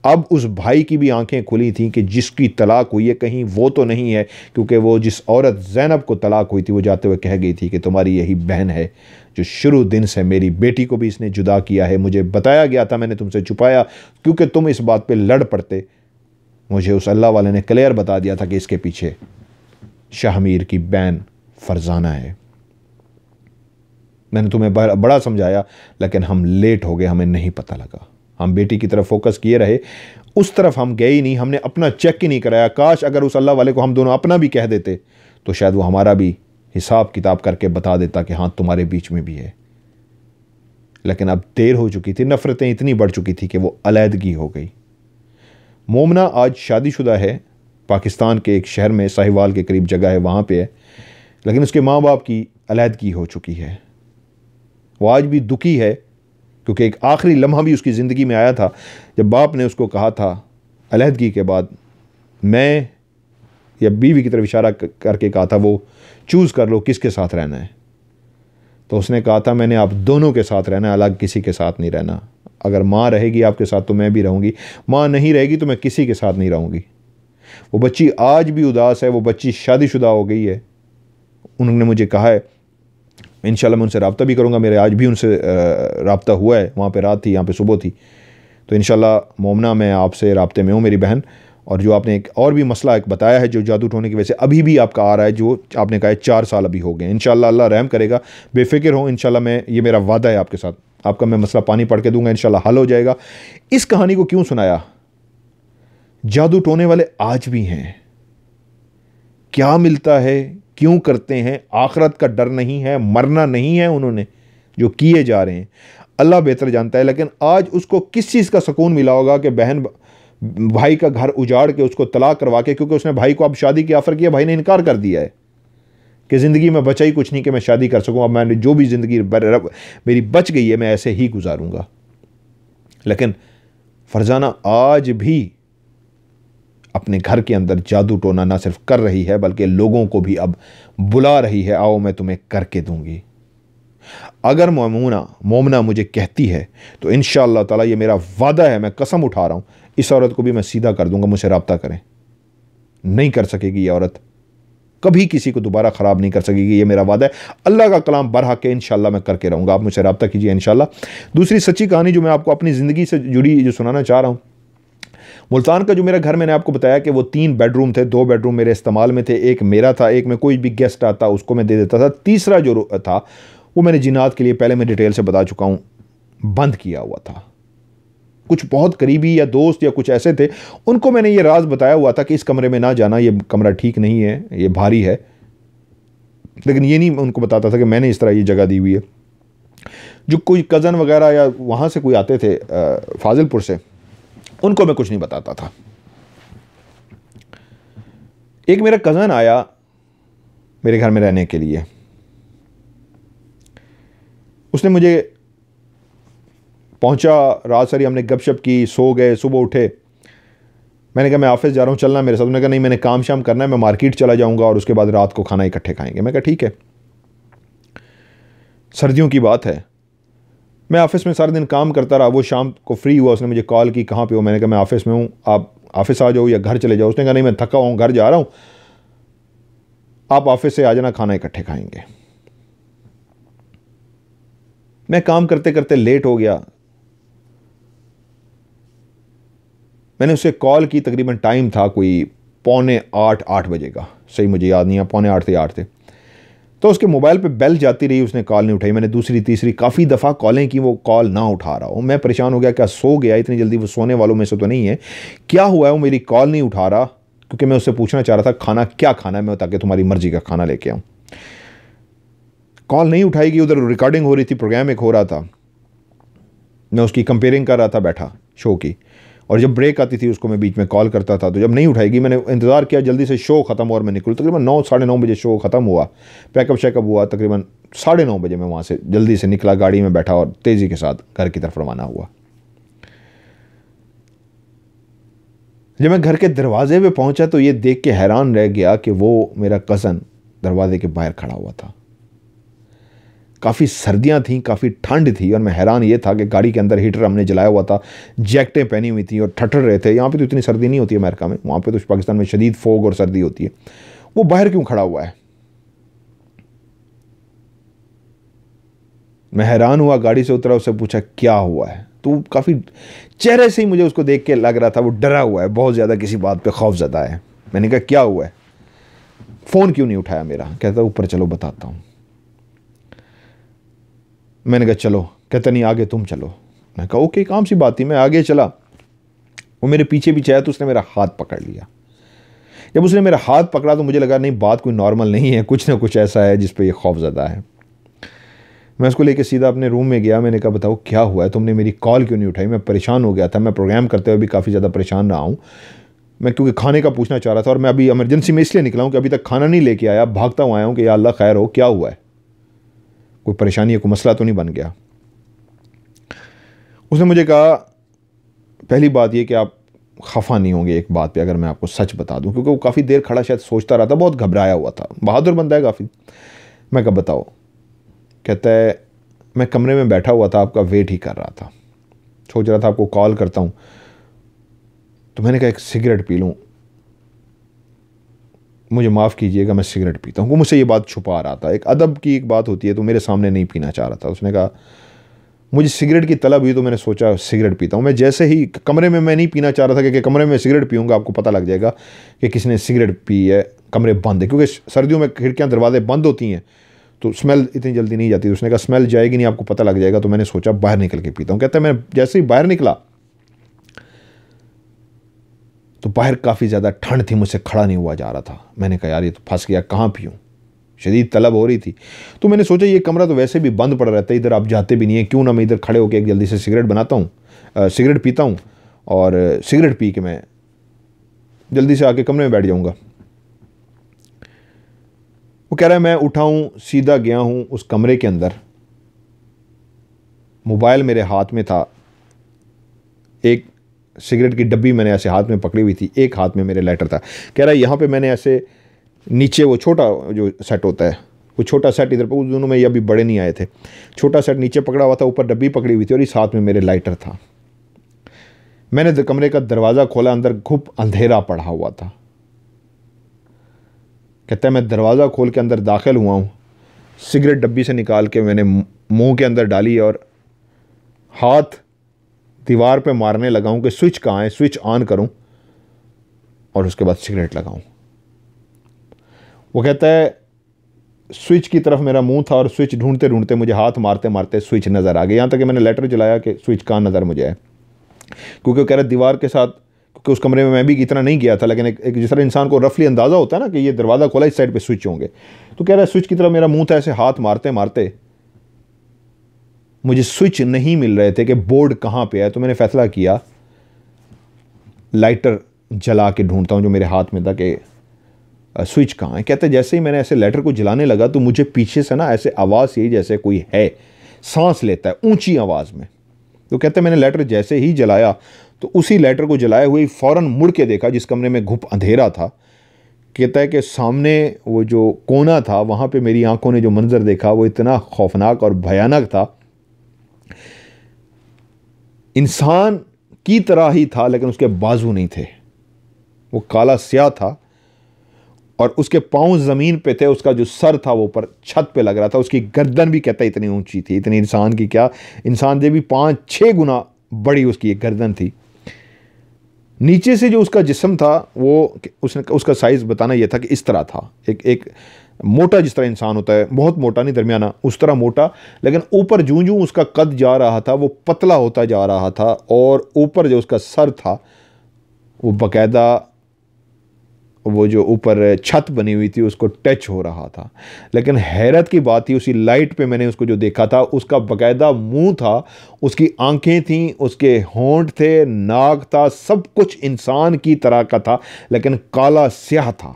अब उस भाई की भी आंखें खुली थीं कि जिसकी तलाक हुई है कहीं वो तो नहीं है, क्योंकि वो जिस औरत ज़ैनब को तलाक हुई थी वो जाते हुए कह गई थी कि तुम्हारी यही बहन है जो शुरू दिन से मेरी बेटी को भी इसने जुदा किया है। मुझे बताया गया था, मैंने तुमसे छुपाया क्योंकि तुम इस बात पे लड़ पड़ते। मुझे उस अल्लाह वाले ने क्लियर बता दिया था कि इसके पीछे शाहमीर की बहन फरजाना है। मैंने तुम्हें बड़ा समझाया, लेकिन हम लेट हो गए, हमें नहीं पता लगा। हम बेटी की तरफ फोकस किए रहे, उस तरफ हम गए ही नहीं, हमने अपना चेक ही नहीं कराया। काश अगर उस अल्लाह वाले को हम दोनों अपना भी कह देते तो शायद वो हमारा भी हिसाब किताब करके बता देता कि हाँ तुम्हारे बीच में भी है। लेकिन अब देर हो चुकी थी, नफरतें इतनी बढ़ चुकी थी कि वो अलहदगी हो गई। मोमना आज शादीशुदा है, पाकिस्तान के एक शहर में, साहिवाल के करीब जगह है, वहाँ पे है, लेकिन उसके माँ बाप की अलहदगी हो चुकी है। वो आज भी दुखी है क्योंकि एक आखिरी लम्हा भी उसकी ज़िंदगी में आया था जब बाप ने उसको कहा था अलहदगी के बाद, मैं या बीवी की तरफ इशारा करके कहा था वो चूज़ कर लो किसके साथ रहना है। तो उसने कहा था मैंने आप दोनों के साथ रहना है, अलग किसी के साथ नहीं रहना। अगर माँ रहेगी आपके साथ तो मैं भी रहूँगी, माँ नहीं रहेगी तो मैं किसी के साथ नहीं रहूँगी। वो बच्ची आज भी उदास है, वो बच्ची शादीशुदा हो गई है। उन्होंने मुझे कहा है इंशाल्लाह मैं उनसे रब्ता भी करूँगा, मेरे आज भी उनसे रब्ता हुआ है, वहाँ पे रात थी यहाँ पे सुबह थी। तो इंशाल्लाह मोमना मैं आपसे रब्ते में हूँ मेरी बहन। और जो आपने एक और भी मसला एक बताया है जो जादू टोने की वजह से अभी भी आपका आ रहा है, जो आपने कहा है 4 साल अभी हो गए, इंशाल्लाह अल्लाह रहम करेगा, बेफिक्र हो इंशाल्लाह। मैं ये मेरा वादा है आपके साथ, आपका मैं मसला पानी पढ़ के दूंगा, इंशाल्लाह हल हो जाएगा। इस कहानी को क्यों सुनाया? जादू टोने वाले आज भी हैं, क्या मिलता है, क्यों करते हैं? आखिरत का डर नहीं है, मरना नहीं है उन्होंने, जो किए जा रहे हैं अल्लाह बेहतर जानता है। लेकिन आज उसको किस चीज़ का सुकून मिला होगा कि बहन भाई का घर उजाड़ के उसको तलाक करवा के, क्योंकि उसने भाई को अब शादी की ऑफर किया, भाई ने इनकार कर दिया है कि ज़िंदगी में बचा ही कुछ नहीं कि मैं शादी कर सकूं, अब मैंने जो भी ज़िंदगी मेरी बच गई है मैं ऐसे ही गुजारूंगा। लेकिन फरजाना आज भी अपने घर के अंदर जादू टोना ना सिर्फ कर रही है बल्कि लोगों को भी अब बुला रही है, आओ मैं तुम्हें करके दूंगी। अगर मोमना मुझे कहती है तो इंशाअल्लाह ताला ये मेरा वादा है, मैं कसम उठा रहा हूं, इस औरत को भी मैं सीधा कर दूंगा, मुझसे रब्ता करें। नहीं कर सकेगी ये औरत, कभी किसी को दोबारा ख़राब नहीं कर सकेगी, ये मेरा वादा है। अल्लाह का कलाम बरहक है, इंशाअल्लाह मैं करके रहूँगा, आप मुझसे रब्ता कीजिए इंशाअल्लाह। दूसरी सच्ची कहानी जो मैं आपको अपनी ज़िंदगी से जुड़ी जो सुनाना चाह रहा हूँ, मुल्तान का जो मेरा घर, मैंने आपको बताया कि वो 3 बेडरूम थे, 2 बेडरूम मेरे इस्तेमाल में थे, एक मेरा था, एक में कोई भी गेस्ट आता उसको मैं दे देता था, तीसरा जो था वो मैंने जिन्नात के लिए, पहले मैं डिटेल से बता चुका हूँ, बंद किया हुआ था। कुछ बहुत करीबी या दोस्त या कुछ ऐसे थे, उनको मैंने ये राज बताया हुआ था कि इस कमरे में ना जाना, ये कमरा ठीक नहीं है, ये भारी है, लेकिन ये नहीं उनको बताता था कि मैंने इस तरह ये जगह दी हुई है। जो कोई कज़न वगैरह या वहाँ से कोई आते थे फाजिलपुर से, उनको मैं कुछ नहीं बताता था। एक मेरा कज़न आया मेरे घर में रहने के लिए, उसने मुझे पहुंचा, रात सारी हमने गपशप की, सो गए, सुबह उठे, मैंने कहा मैं ऑफिस जा रहा हूँ, चलना मेरे साथ? उन्होंने कहा नहीं मैंने काम शाम करना है, मैं मार्केट चला जाऊँगा और उसके बाद रात को खाना इकट्ठे खाएंगे। मैं कहा ठीक है। सर्दियों की बात है, मैं ऑफिस में सारा दिन काम करता रहा, वो शाम को फ्री हुआ, उसने मुझे कॉल की कहाँ पे हो? मैंने कहा मैं ऑफिस में हूँ, आप ऑफिस आ जाओ या घर चले जाओ। उसने कहा नहीं मैं थका हूँ, घर जा रहा हूँ, आप ऑफिस से आ जाना, खाना इकट्ठे खाएंगे। मैं काम करते करते लेट हो गया, मैंने उसे कॉल की, तकरीबन टाइम था कोई 7:45-8 बजे का, सही मुझे याद नहीं है, 7:45 थे 8 थे। तो उसके मोबाइल पे बेल जाती रही, उसने कॉल नहीं उठाई। मैंने दूसरी तीसरी काफ़ी दफ़ा कॉलें की, वो कॉल ना उठा रहा हूँ। मैं परेशान हो गया, क्या सो गया इतनी जल्दी? वो सोने वालों में से तो नहीं है, क्या हुआ है वो मेरी कॉल नहीं उठा रहा? क्योंकि मैं उससे पूछना चाह रहा था खाना क्या खाना है, मैं ताकि तुम्हारी मर्जी का खाना लेके आऊँ। कॉल नहीं उठाएगी, उधर रिकॉर्डिंग हो रही थी, प्रोग्राम एक हो रहा था, मैं उसकी कंपेयरिंग कर रहा था बैठा शो की, और जब ब्रेक आती थी उसको मैं बीच में कॉल करता था। तो जब नहीं उठाएगी, मैंने इंतज़ार किया जल्दी से शो ख़त्म हो और मैं निकलूँ। तकरीबन 9 साढ़े 9 बजे शो ख़त्म हुआ, पैकअप शैकअप हुआ, तकरीबन 9:30 बजे मैं वहाँ से जल्दी से निकला, गाड़ी में बैठा और तेज़ी के साथ घर की तरफ रवाना हुआ। जब मैं घर के दरवाजे पे पहुँचा तो ये देख के हैरान रह गया कि वो मेरा कज़न दरवाजे के बाहर खड़ा हुआ था। काफ़ी सर्दियाँ थीं, काफ़ी ठंड थी, और मैं हैरान ये था कि गाड़ी के अंदर हीटर हमने जलाया हुआ था, जैकेटें पहनी हुई थी और ठठर रहे थे। यहाँ पे तो इतनी सर्दी नहीं होती है अमेरिका में, वहाँ पे तो पाकिस्तान में शदीद फोग और सर्दी होती है। वो बाहर क्यों खड़ा हुआ है? मैं हैरान हुआ, गाड़ी से उतरा, उससे पूछा क्या हुआ है। तो काफ़ी चेहरे से ही मुझे उसको देख के लग रहा था वो डरा हुआ है, बहुत ज़्यादा किसी बात पे खौफज़दा है। मैंने कहा क्या हुआ है, फ़ोन क्यों नहीं उठाया मेरा? कहता ऊपर चलो बताता हूँ। मैंने कहा चलो। कहता नहीं आगे तुम चलो। मैं कहा ओके, काम सी बात थी। मैं आगे चला, वो मेरे पीछे पीछे आया तो उसने मेरा हाथ पकड़ लिया। जब उसने मेरा हाथ पकड़ा तो मुझे लगा नहीं, बात कोई नॉर्मल नहीं है, कुछ ना कुछ ऐसा है जिस पे ये खौफज़दा है। मैं उसको लेके सीधा अपने रूम में गया। मैंने कहा बताओ क्या हुआ है, तुमने मेरी कॉल क्यों नहीं उठाई? मैं परेशान हो गया था, मैं प्रोग्राम करते हुए भी काफ़ी ज़्यादा परेशान रहा हूँ। मैं क्योंकि खाने का पूछना चाह रहा था, और मैं अभी इमरजेंसी में इसलिए निकला हूँ कि अभी तक खाना नहीं लेके आया, भागता हुआ आया हूँ कि या अल्लाह खैर हो, क्या हुआ है, कोई परेशानी है, कोई मसला तो नहीं बन गया? उसने मुझे कहा पहली बात ये कि आप खफा नहीं होंगे एक बात पे अगर मैं आपको सच बता दूं, क्योंकि वो काफ़ी देर खड़ा शायद सोचता रहा था, बहुत घबराया हुआ था, बहादुर बंदा है काफ़ी। मैं कहा बताओ। कहता है मैं कमरे में बैठा हुआ था, आपका वेट ही कर रहा था, सोच रहा था आपको कॉल करता हूँ, तो मैंने कहा एक सिगरेट पी लूँ, मुझे माफ़ कीजिएगा मैं सिगरेट पीता हूँ। वो मुझसे ये बात छुपा रहा था, एक अदब की एक बात होती है, तो मेरे सामने नहीं पीना चाह रहा था। उसने कहा मुझे सिगरेट की तलब हुई तो मैंने सोचा सिगरेट पीता हूँ। मैं जैसे ही कमरे में, मैं नहीं पीना चाह रहा था कि कमरे में सिगरेट पीऊँगा आपको पता लग जाएगा कि किसने सिगरेट पी है, कमरे बंद है, क्योंकि सर्दियों में खिड़कियाँ दरवाजे बंद होती हैं तो स्मेल इतनी जल्दी नहीं जाती। उसने कहा स्मेल जाएगी नहीं, आपको पता लग जाएगा। तो मैंने सोचा बाहर निकल के पीता हूँ। कहता है मैं जैसे ही बाहर निकला तो बाहर काफ़ी ज़्यादा ठंड थी, मुझसे खड़ा नहीं हुआ जा रहा था। मैंने कहा यार ये तो फंस गया, कहाँ पीऊँ, शदीद तलब हो रही थी। तो मैंने सोचा ये कमरा तो वैसे भी बंद पड़ा रहता है, इधर आप जाते भी नहीं है, क्यों ना मैं इधर खड़े होकर एक जल्दी से सिगरेट बनाता हूँ, सिगरेट पीता हूँ, और सिगरेट पी के मैं जल्दी से आके कमरे में बैठ जाऊँगा। वो कह रहा है मैं उठाऊँ, सीधा गया हूँ उस कमरे के अंदर, मोबाइल मेरे हाथ में था, एक सिगरेट की डब्बी मैंने ऐसे हाथ में पकड़ी हुई थी, एक हाथ में मेरे लाइटर था। कह रहा है यहाँ पे मैंने ऐसे नीचे वो छोटा जो सेट होता है, वो छोटा सेट इधर पर, उस दोनों में ये अभी बड़े नहीं आए थे, छोटा सेट नीचे पकड़ा हुआ था, ऊपर डब्बी पकड़ी हुई थी, और इस हाथ में मेरे लाइटर था। मैंने कमरे का दरवाज़ा खोला, अंदर घुप अंधेरा पड़ा हुआ था। कहता है मैं दरवाज़ा खोल के अंदर दाखिल हुआ हूँ, सिगरेट डब्बी से निकाल के मैंने मुंह के अंदर डाली और हाथ दीवार पे मारने लगा हूँ कि स्विच कहाँ है, स्विच ऑन करूँ और उसके बाद सिगरेट लगाऊँ। वो कहता है स्विच की तरफ मेरा मुंह था और स्विच ढूंढते ढूंढते मुझे हाथ मारते मारते स्विच नज़र आ गई, यहाँ तक कि मैंने लेटर जलाया कि स्विच कहाँ नज़र मुझे है, क्योंकि वो कह रहा दीवार के साथ, क्योंकि उस कमरे में मैं भी इतना नहीं गया था, लेकिन एक जिस तरह इंसान को रफली अंदाज़ा होता है ना कि ये दरवाज़ा खोला, इस साइड पे स्विच होंगे, तो कह रहा है स्विच की तरफ मेरा मुंह था, ऐसे हाथ मारते मारते मुझे स्विच नहीं मिल रहे थे कि बोर्ड कहाँ पे है। तो मैंने फैसला किया लाइटर जला के ढूंढता हूँ जो मेरे हाथ में था कि स्विच कहाँ है। कहते जैसे ही मैंने ऐसे लाइटर को जलाने लगा तो मुझे पीछे से ना ऐसे आवाज़ यही जैसे कोई है सांस लेता है ऊंची आवाज़ में। तो कहते मैंने लाइटर जैसे ही जलाया तो उसी लाइटर को जलाए हुए फ़ौरन मुड़ के देखा जिस कमरे में घुप अंधेरा था। कहता है कि सामने वो जो कोना था वहाँ पे मेरी आंखों ने जो मंजर देखा वो इतना खौफनाक और भयानक था। इंसान की तरह ही था लेकिन उसके बाजू नहीं थे, वो काला स्याह था और उसके पांव ज़मीन पे थे, उसका जो सर था वो ऊपर छत पे लग रहा था, उसकी गर्दन भी कहता इतनी ऊंची थी, इतनी इंसान की क्या, इंसान से भी 5-6 गुना बड़ी उसकी एक गर्दन थी। नीचे से जो उसका जिस्म था वो उसका साइज़ बताना यह था कि इस तरह था, एक मोटा जिस तरह इंसान होता है, बहुत मोटा नहीं दरमियाना, उस तरह मोटा, लेकिन ऊपर जूं जूं उसका कद जा रहा था वो पतला होता जा रहा था और ऊपर जो उसका सर था वो बाकायदा वो जो ऊपर छत बनी हुई थी उसको टच हो रहा था। लेकिन हैरत की बात थी उसी लाइट पे मैंने उसको जो देखा था उसका बाकायदा मुंह था, उसकी आंखें थीं, उसके होंठ थे, नाक था, सब कुछ इंसान की तरह का था लेकिन काला स्याह था।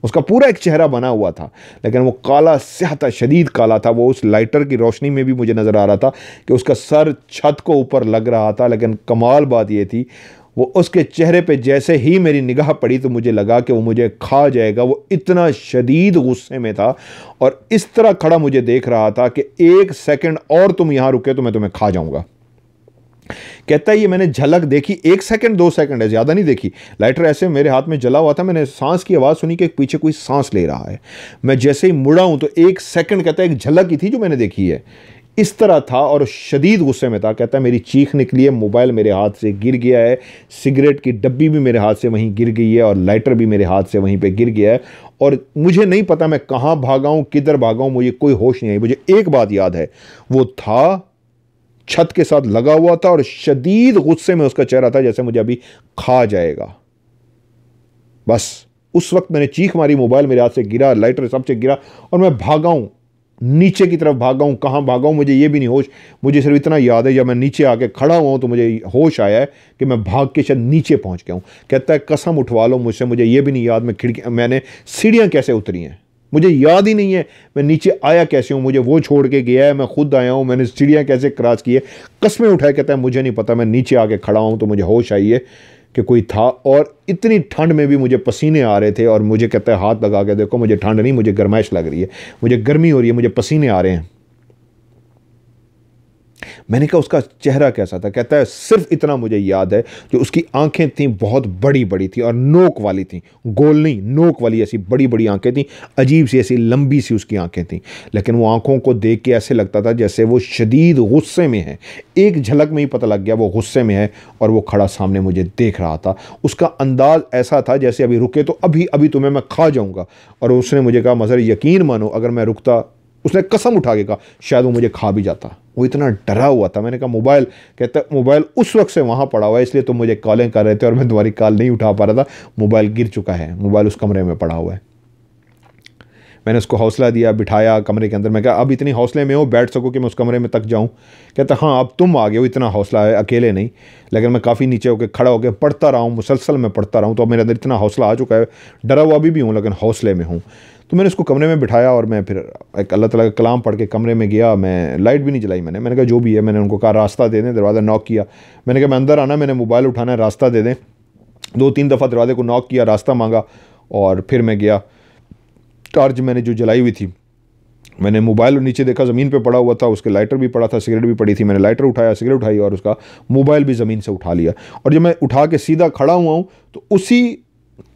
उसका पूरा एक चेहरा बना हुआ था लेकिन वो काला स्याह था, शदीद काला था। वो उस लाइटर की रोशनी में भी मुझे नज़र आ रहा था कि उसका सर छत को ऊपर लग रहा था। लेकिन कमाल बात ये थी वो उसके चेहरे पे जैसे ही मेरी निगाह पड़ी तो मुझे लगा कि वो मुझे खा जाएगा। वो इतना शदीद गुस्से में था और इस तरह खड़ा मुझे देख रहा था कि 1 सेकंड और तुम यहां रुके तो मैं तुम्हें खा जाऊंगा। कहता है ये मैंने झलक देखी, 1 सेकंड 2 सेकंड है, ज़्यादा नहीं देखी। लाइटर ऐसे मेरे हाथ में जला हुआ था, मैंने सांस की आवाज़ सुनी कि पीछे कोई सांस ले रहा है। मैं जैसे ही मुड़ा हूं तो 1 सेकंड, कहता है एक झलक ही थी जो मैंने देखी है। इस तरह था और शदीद गुस्से में था। कहता है मेरी चीख निकली है, मोबाइल मेरे हाथ से गिर गया है, सिगरेट की डब्बी भी मेरे हाथ से वहीं गिर गई है और लाइटर भी मेरे हाथ से वहीं पे गिर गया है और मुझे नहीं पता मैं कहाँ भागा हूँ, किधर भागा हूँ, मुझे कोई होश नहीं आई। मुझे एक बात याद है, वो था छत के साथ लगा हुआ था और शदीद गुस्से में उसका चेहरा था जैसे मुझे अभी खा जाएगा। बस उस वक्त मैंने चीख मारी, मोबाइल मेरे हाथ से गिरा, लाइटर सबसे गिरा और मैं भागा हूं, नीचे की तरफ भागा हूं। कहां भागा हूं मुझे ये भी नहीं होश। मुझे सिर्फ इतना याद है जब मैं नीचे आके खड़ा हुआ हूं तो मुझे होश आया है कि मैं भाग के शायद नीचे पहुंच गया हूं। कहता है कसम उठवा लो मुझसे, मुझे ये भी नहीं याद मैंने सीढ़ियां कैसे उतरी हैं, मुझे याद ही नहीं है मैं नीचे आया कैसे हूँ। मुझे वो छोड़ के गया है, मैं खुद आया हूँ, मैंने सीढ़ियाँ कैसे क्रॉस की है, कस्में उठाए। कहता है मुझे नहीं पता, मैं नीचे आके खड़ा हूँ तो मुझे होश आई है कि कोई था और इतनी ठंड में भी मुझे पसीने आ रहे थे और मुझे कहता है हाथ लगा के देखो, मुझे ठंड नहीं, मुझे गर्माइश लग रही है, मुझे गर्मी हो रही है, मुझे पसीने आ रहे हैं। मैंने कहा उसका चेहरा कैसा था? कहता है सिर्फ इतना मुझे याद है जो उसकी आंखें थीं बहुत बड़ी बड़ी थी और नोक वाली थी, गोल नहीं, नोक वाली ऐसी बड़ी बड़ी आंखें थीं, अजीब सी ऐसी लंबी सी उसकी आंखें थीं। लेकिन वो आंखों को देख के ऐसे लगता था जैसे वो शदीद गुस्से में है। एक झलक में ही पता लग गया वो गुस्से में है और वो खड़ा सामने मुझे देख रहा था। उसका अंदाज ऐसा था जैसे अभी रुके तो अभी अभी तुम्हें मैं खा जाऊंगा। और उसने मुझे कहा मज़र यकीन मानो अगर मैं रुकता, उसने कसम उठा के कहा, शायद वो मुझे खा भी जाता। वो इतना डरा हुआ था। मैंने कहा मोबाइल? कहता है मोबाइल उस वक्त से वहाँ पड़ा हुआ है, इसलिए तुम मुझे कॉलें कर रहे थे और मैं तुम्हारी कॉल नहीं उठा पा रहा था। मोबाइल गिर चुका है, मोबाइल उस कमरे में पड़ा हुआ है। मैंने उसको हौसला दिया, बिठाया कमरे के अंदर। मैं कहा अब इतनी हौसले में हो, बैठ सको कि मैं उस कमरे में तक जाऊँ? कहता हाँ अब तुम आ गए हो, इतना हौसला है, अकेले नहीं। लेकिन मैं काफ़ी नीचे होकर खड़ा होकर पढ़ता रहा हूँ, मुसलसल मैं पढ़ता रहा हूँ। तो अब मेरे अंदर इतना हौसला आ चुका है, डरा हुआ भी हूँ लेकिन हौसले में हूँ। तो मैंने उसको कमरे में बिठाया और मैं फिर एक अल्लाह ताला का कलाम पढ़ के कमरे में गया। मैं लाइट भी नहीं जलाई, मैंने कहा जो भी है। मैंने उनको कहा रास्ता दे दें, दरवाज़ा नॉक किया। मैंने कहा मैं अंदर आना, मैंने मोबाइल उठाना है, रास्ता दे दें। 2-3 दफ़ा दरवाजे को नॉक किया, रास्ता मांगा और फिर मैं गया। टार्च मैंने जो जलाई हुई थी, मैंने मोबाइल नीचे देखा ज़मीन पे पड़ा हुआ था, उसके लाइटर भी पड़ा था, सिगरेट भी पड़ी थी। मैंने लाइटर उठाया, सिगरेट उठाई और उसका मोबाइल भी ज़मीन से उठा लिया। और जब मैं उठा के सीधा खड़ा हुआ हूँ तो उसी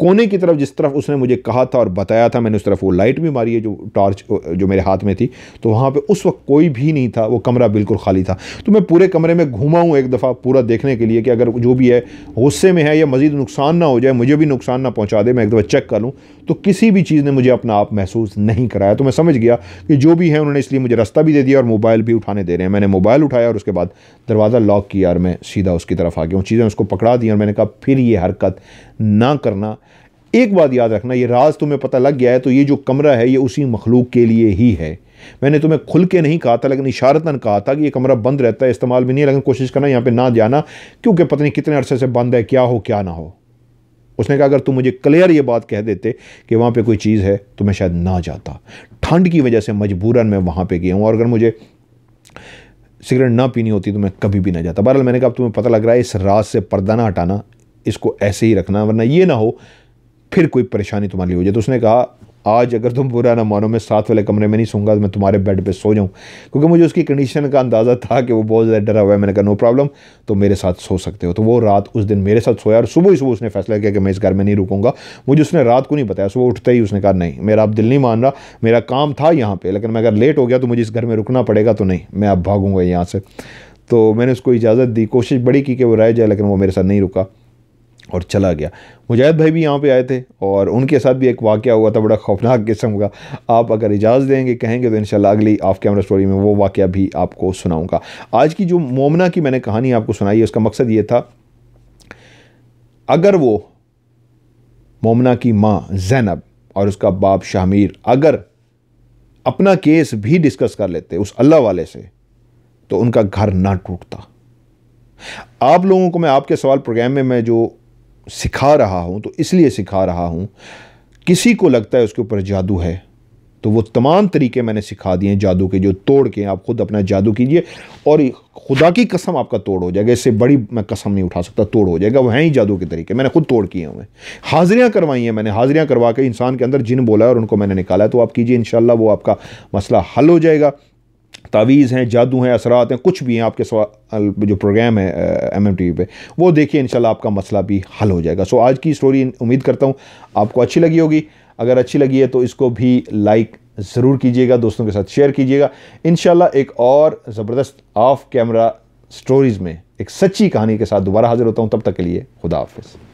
कोने की तरफ जिस तरफ उसने मुझे कहा था और बताया था, मैंने उस तरफ वो लाइट भी मारी है जो टॉर्च जो मेरे हाथ में थी। तो वहाँ पे उस वक्त कोई भी नहीं था, वो कमरा बिल्कुल खाली था। तो मैं पूरे कमरे में घूमा हूँ एक दफ़ा पूरा देखने के लिए कि अगर जो भी है गुस्से में है या मज़ीद नुकसान ना हो जाए, मुझे भी नुकसान ना पहुँचा दे, मैं एक दफ़ा चेक कर लूँ। तो किसी भी चीज़ ने मुझे अपना आप महसूस नहीं कराया। तो मैं समझ गया कि जो भी है उन्होंने इसलिए मुझे रास्ता भी दे दिया और मोबाइल भी उठाने दे रहे हैं। मैंने मोबाइल उठाया और उसके बाद दरवाज़ा लॉक किया और मैं सीधा उसकी तरफ आ गया हूँ। चीज़ें उसको पकड़ा दी और मैंने कहा फिर ये हरकत ना करना। एक बात याद रखना, ये राज तुम्हें पता लग गया है तो ये जो कमरा है ये उसी मखलूक के लिए ही है। मैंने तुम्हें खुल के नहीं कहा था लेकिन इशारतन कहा था कि ये कमरा बंद रहता है, इस्तेमाल भी नहीं है, लेकिन कोशिश करना यहाँ पे ना जाना, क्योंकि पता नहीं कितने अरसे से बंद है, क्या हो क्या ना हो। उसने कहा अगर तुम मुझे क्लियर ये बात कह देते कि वहाँ पे कोई चीज़ है तो मैं शायद ना जाता। ठंड की वजह से मजबूरन मैं वहाँ पे गया हूँ और अगर मुझे सिगरेट ना पीनी होती तो मैं कभी भी ना जाता। बहरहाल मैंने कहा अब तुम्हें पता लग रहा है, इस राज से पर्दा ना हटाना, इसको ऐसे ही रखना, वरना ये ना हो फिर कोई परेशानी तुम्हारी हो जाए। तो उसने कहा आज अगर तुम बुरा ना मानो, मैं साथ वाले कमरे में नहीं सोऊंगा, मैं तुम्हारे बेड पे सो जाऊं, क्योंकि मुझे उसकी कंडीशन का अंदाज़ा था कि वो बहुत ज़्यादा डरा हुआ है। मैंने कहा नो प्रॉब्लम, तो मेरे साथ सो सकते हो। तो वो रात उस दिन मेरे साथ सोया और सुबह ही उसने फैसला किया कि मैं इस घर में नहीं रुकूंगा। मुझे उसने रात को नहीं बताया, सुबह उठते ही उसने कहा नहीं मेरा अब दिल नहीं मान रहा, मेरा काम था यहाँ पर, लेकिन मैं अगर लेट हो गया तो मुझे इस घर में रुकना पड़ेगा, तो नहीं मैं अब भागूंगा यहाँ से। तो मैंने उसको इजाज़त दी, कोशिश बड़ी की कि वो रह जाए, लेकिन वो मेरे साथ नहीं रुका और चला गया। मुजाहिद भाई भी यहाँ पे आए थे और उनके साथ भी एक वाक़या हुआ था बड़ा खौफनाक किस्म का। आप अगर इजाज़त देंगे कहेंगे तो इंशाल्लाह अगली ऑफ कैमरा स्टोरी में वो वाक़या भी आपको सुनाऊंगा। आज की जो मोमना की मैंने कहानी आपको सुनाई है उसका मकसद ये था, अगर वो मोमना की माँ ज़ैनब और उसका बाप शामीर अगर अपना केस भी डिस्कस कर लेते उस अल्लाह वाले से तो उनका घर ना टूटता। आप लोगों को मैं आपके सवाल प्रोग्राम में मैं जो सिखा रहा हूं तो इसलिए सिखा रहा हूं, किसी को लगता है उसके ऊपर जादू है, तो वो तमाम तरीके मैंने सिखा दिए हैं जादू के, जो तोड़ के आप खुद अपना जादू कीजिए और खुदा की कसम आपका तोड़ हो जाएगा। इससे बड़ी मैं कसम नहीं उठा सकता, तोड़ हो जाएगा। वो हैं ही जादू के तरीके, मैंने खुद तोड़ किए हुए। हाजिरियाँ करवाई हैं मैंने, हाजिरियाँ करवा के इंसान के अंदर जिन बोला है और उनको मैंने निकाला है। तो आप कीजिए, इंशाल्लाह वो आपका मसला हल हो जाएगा। तावीज़ हैं, जादू हैं, असरात हैं, कुछ भी हैं, आपके जो प्रोग्राम है MMTV पे वो देखिए, इंशाल्लाह आपका मसला भी हल हो जाएगा। सो आज की स्टोरी उम्मीद करता हूँ आपको अच्छी लगी होगी। अगर अच्छी लगी है तो इसको भी लाइक ज़रूर कीजिएगा, दोस्तों के साथ शेयर कीजिएगा। इंशाल्लाह एक और ज़बरदस्त ऑफ कैमरा स्टोरीज़ में एक सच्ची कहानी के साथ दोबारा हाजिर होता हूँ। तब तक के लिए खुदा हाफिज़।